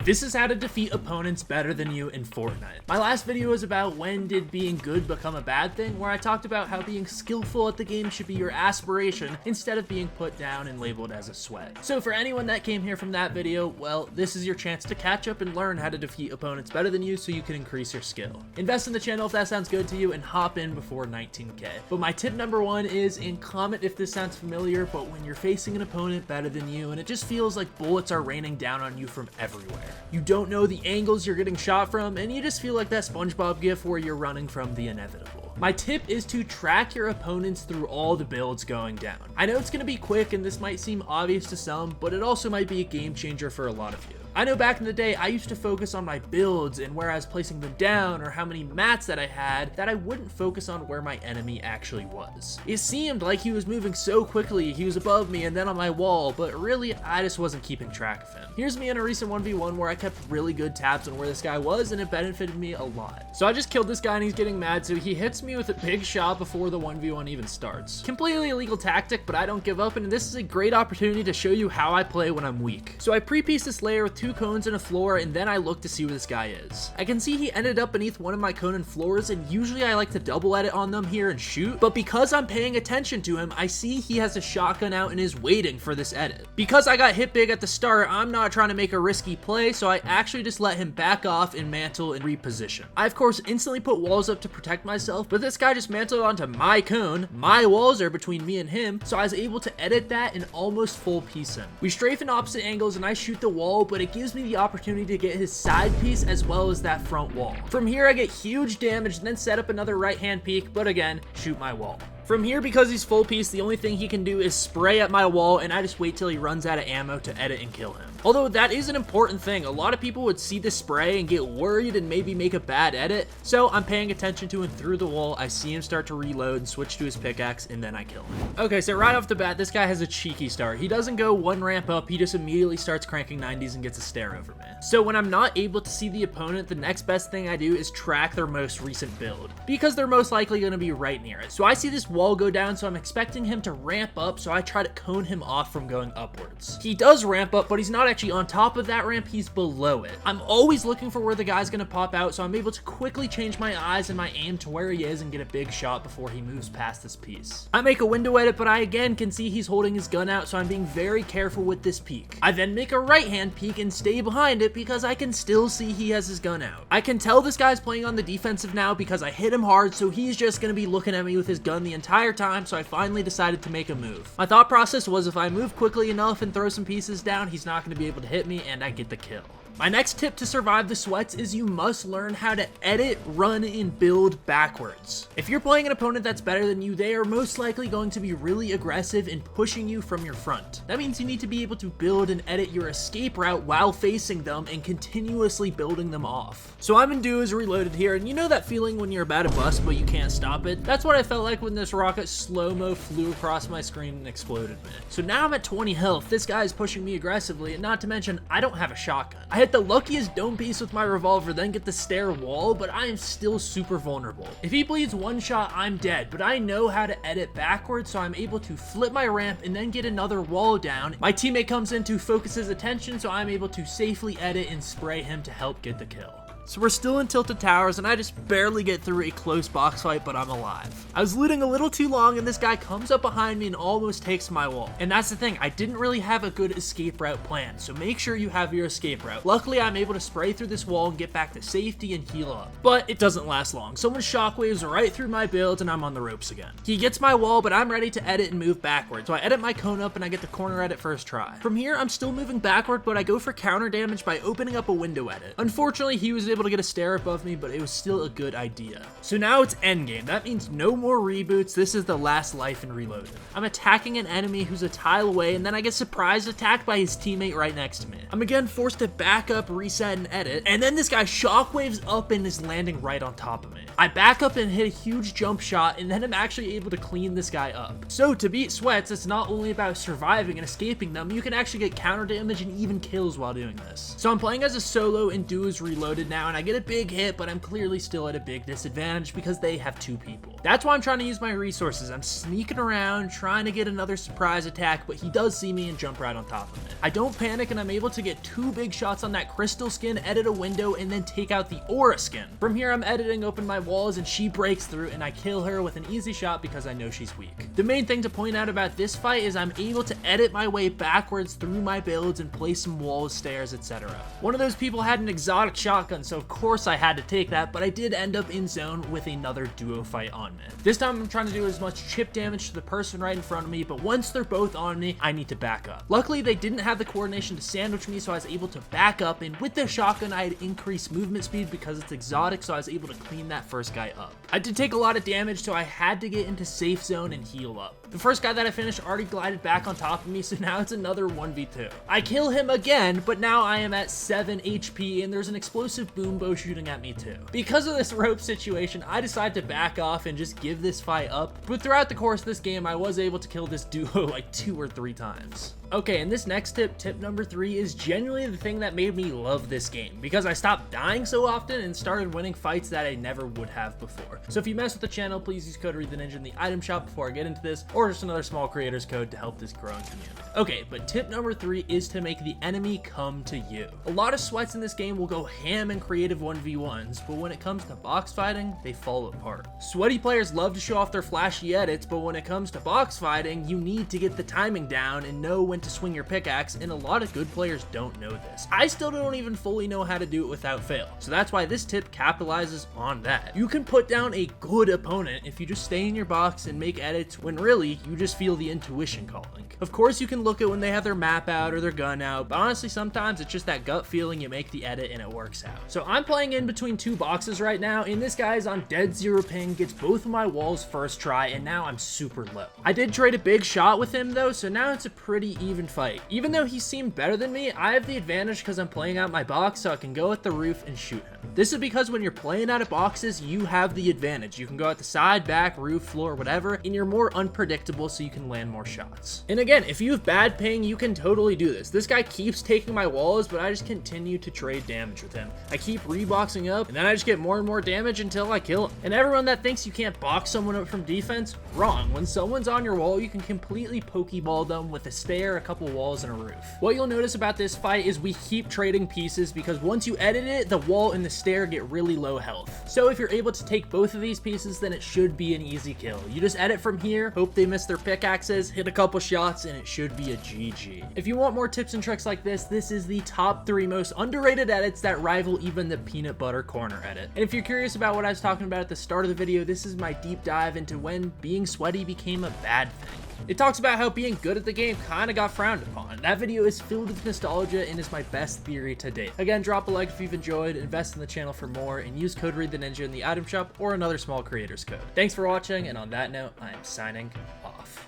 This is how to defeat opponents better than you in Fortnite. My last video was about when did being good become a bad thing, where I talked about how being skillful at the game should be your aspiration instead of being put down and labeled as a sweat. So for anyone that came here from that video, well, this is your chance to catch up and learn how to defeat opponents better than you so you can increase your skill. Invest in the channel if that sounds good to you and hop in before 19k. But my tip number one is, and comment if this sounds familiar, but when you're facing an opponent better than you and it just feels like bullets are raining down on you from everywhere. You don't know the angles you're getting shot from, and you just feel like that SpongeBob gif where you're running from the inevitable. My tip is to track your opponents through all the builds going down. I know it's going to be quick and this might seem obvious to some, but it also might be a game changer for a lot of you. I know back in the day, I used to focus on my builds and where I was placing them down or how many mats that I had, that I wouldn't focus on where my enemy actually was. It seemed like he was moving so quickly, he was above me and then on my wall, but really, I just wasn't keeping track of him. Here's me in a recent 1v1 where I kept really good tabs on where this guy was and it benefited me a lot. So I just killed this guy and he's getting mad, so he hits me with a big shot before the 1v1 even starts. Completely illegal tactic, but I don't give up, and this is a great opportunity to show you how I play when I'm weak. So I pre-pieced this layer with 2 cones and a floor, and then I look to see where this guy is. I can see he ended up beneath one of my cone and floors, and usually I like to double edit on them here and shoot, but because I'm paying attention to him, I see he has a shotgun out and is waiting for this edit. Because I got hit big at the start, I'm not trying to make a risky play, so I actually just let him back off and mantle and reposition. I of course instantly put walls up to protect myself, but this guy just mantled onto my cone. My walls are between me and him, so I was able to edit that and almost full piece him. We strafe in opposite angles and I shoot the wall, but it gives me the opportunity to get his side piece as well as that front wall. From here I get huge damage and then set up another right hand peek, but again, shoot my wall. From here, because he's full piece, the only thing he can do is spray at my wall, and I just wait till he runs out of ammo to edit and kill him. Although that is an important thing, a lot of people would see this spray and get worried and maybe make a bad edit, so I'm paying attention to him through the wall. I see him start to reload and switch to his pickaxe, and then I kill him. Okay, so right off the bat, this guy has a cheeky start. He doesn't go one ramp up, he just immediately starts cranking 90s and gets a stare over me. So when I'm not able to see the opponent, the next best thing I do is track their most recent build, because they're most likely going to be right near it. So I see this wall go down, so I'm expecting him to ramp up, so I try to cone him off from going upwards. He does ramp up, but he's not actually on top of that ramp, he's below it. I'm always looking for where the guy's gonna pop out, so I'm able to quickly change my eyes and my aim to where he is and get a big shot before he moves past this piece. I make a window edit, but I again can see he's holding his gun out, so I'm being very careful with this peek. I then make a right hand peek and stay behind it because I can still see he has his gun out. I can tell this guy's playing on the defensive now because I hit him hard, so he's just gonna be looking at me with his gun the entire time, so I finally decided to make a move. My thought process was if I move quickly enough and throw some pieces down, he's not going to be able to hit me, and I get the kill. My next tip to survive the sweats is you must learn how to edit, run, and build backwards. If you're playing an opponent that's better than you, they are most likely going to be really aggressive in pushing you from your front. That means you need to be able to build and edit your escape route while facing them and continuously building them off. So I'm in duos reloaded here, and you know that feeling when you're about to bust but you can't stop it? That's what I felt like when this rocket slow-mo flew across my screen and exploded me. So now I'm at 20 health, this guy is pushing me aggressively, and not to mention, I don't have a shotgun. I hit the luckiest dome piece with my revolver, then get the stair wall, but I am still super vulnerable. If he bleeds one shot, I'm dead, but I know how to edit backwards, so I'm able to flip my ramp and then get another wall down. My teammate comes in to focus his attention, so I'm able to safely edit and spray him to help get the kill. So we're still in Tilted Towers, and I just barely get through a close box fight, but I'm alive. I was looting a little too long, and this guy comes up behind me and almost takes my wall. And that's the thing, I didn't really have a good escape route planned, so make sure you have your escape route. Luckily, I'm able to spray through this wall and get back to safety and heal up. But it doesn't last long. Someone shockwaves right through my build, and I'm on the ropes again. He gets my wall, but I'm ready to edit and move backward, so I edit my cone up and I get the corner edit first try. From here, I'm still moving backward, but I go for counter damage by opening up a window edit. Unfortunately, he was able to get a stare above me, but it was still a good idea. So now it's endgame. That means no more reboots. This is the last life in Reloaded. I'm attacking an enemy who's a tile away, and then I get surprise attacked by his teammate right next to me. I'm again forced to back up, reset, and edit, and then this guy shockwaves up and is landing right on top of me. I back up and hit a huge jump shot, and then I'm actually able to clean this guy up. So to beat sweats, it's not only about surviving and escaping them, you can actually get counter damage and even kills while doing this. So I'm playing as a solo in duos reloaded now, now and I get a big hit, but I'm clearly still at a big disadvantage because they have 2 people. That's why I'm trying to use my resources. I'm sneaking around, trying to get another surprise attack, but he does see me and jump right on top of it. I don't panic and I'm able to get 2 big shots on that crystal skin, edit a window, and then take out the aura skin. From here, I'm editing open my walls and she breaks through and I kill her with an easy shot because I know she's weak. The main thing to point out about this fight is I'm able to edit my way backwards through my builds and place some walls, stairs, etc. One of those people had an exotic shotgun, so of course I had to take that, but I did end up in zone with another duo fight on me. This time I'm trying to do as much chip damage to the person right in front of me, but once they're both on me, I need to back up. Luckily, they didn't have the coordination to sandwich me, so I was able to back up, and with the shotgun, I had increased movement speed because it's exotic, so I was able to clean that first guy up. I did take a lot of damage, so I had to get into safe zone and heal up. The first guy that I finished already glided back on top of me, so now it's another 1v2. I kill him again, but now I am at 7 HP and there's an explosive boom bow shooting at me too. Because of this rope situation, I decided to back off and just give this fight up, but throughout the course of this game, I was able to kill this duo like 2 or 3 times. Okay, and this next tip number 3, is genuinely the thing that made me love this game, because I stopped dying so often and started winning fights that I never would have before. So if you mess with the channel, please use code reidtheninja in the item shop before I get into this, or just another small creator's code to help this growing community. Okay, but tip number 3 is to make the enemy come to you. A lot of sweats in this game will go ham in creative 1v1s, but when it comes to box fighting, they fall apart. Sweaty players love to show off their flashy edits, but when it comes to box fighting, you need to get the timing down and know when to swing your pickaxe, and a lot of good players don't know this. I still don't even fully know how to do it without fail, so that's why this tip capitalizes on that. You can put down a good opponent if you just stay in your box and make edits when really you just feel the intuition calling. Of course, you can look at when they have their map out or their gun out, but honestly sometimes it's just that gut feeling, you make the edit and it works out. So I'm playing in between 2 boxes right now, and this guy is on dead 0 ping, gets both of my walls first try, and now I'm super low. I did trade a big shot with him though, so now it's a pretty even fight. Even though he seemed better than me, I have the advantage because I'm playing out my box, so I can go at the roof and shoot him. This is because when you're playing out of boxes, you have the advantage. You can go at the side, back, roof, floor, whatever, and you're more unpredictable, so you can land more shots. And again, if you have bad ping, you can totally do this. This guy keeps taking my walls, but I just continue to trade damage with him. I keep reboxing up, and then I just get more and more damage until I kill him. And everyone that thinks you can't box someone up from defense, wrong. When someone's on your wall, you can completely pokeball them with a stair, a couple walls, and a roof. What you'll notice about this fight is we keep trading pieces because once you edit it, the wall and the stair get really low health. So if you're able to take both of these pieces, then it should be an easy kill. You just edit from here, hope they miss their pickaxes, hit a couple shots, and it should be a GG. If you want more tips and tricks like this is the top 3 most underrated edits that rival even the peanut butter corner edit. And if you're curious about what I was talking about at the start of the video, this is my deep dive into when being sweaty became a bad thing. It talks about how being good at the game kind of got frowned upon. That video is filled with nostalgia and is my best theory to date. Again, drop a like if you've enjoyed, invest in the channel for more, and use code reidtheninja in the item shop or another small creator's code. Thanks for watching, and on that note, I am signing off.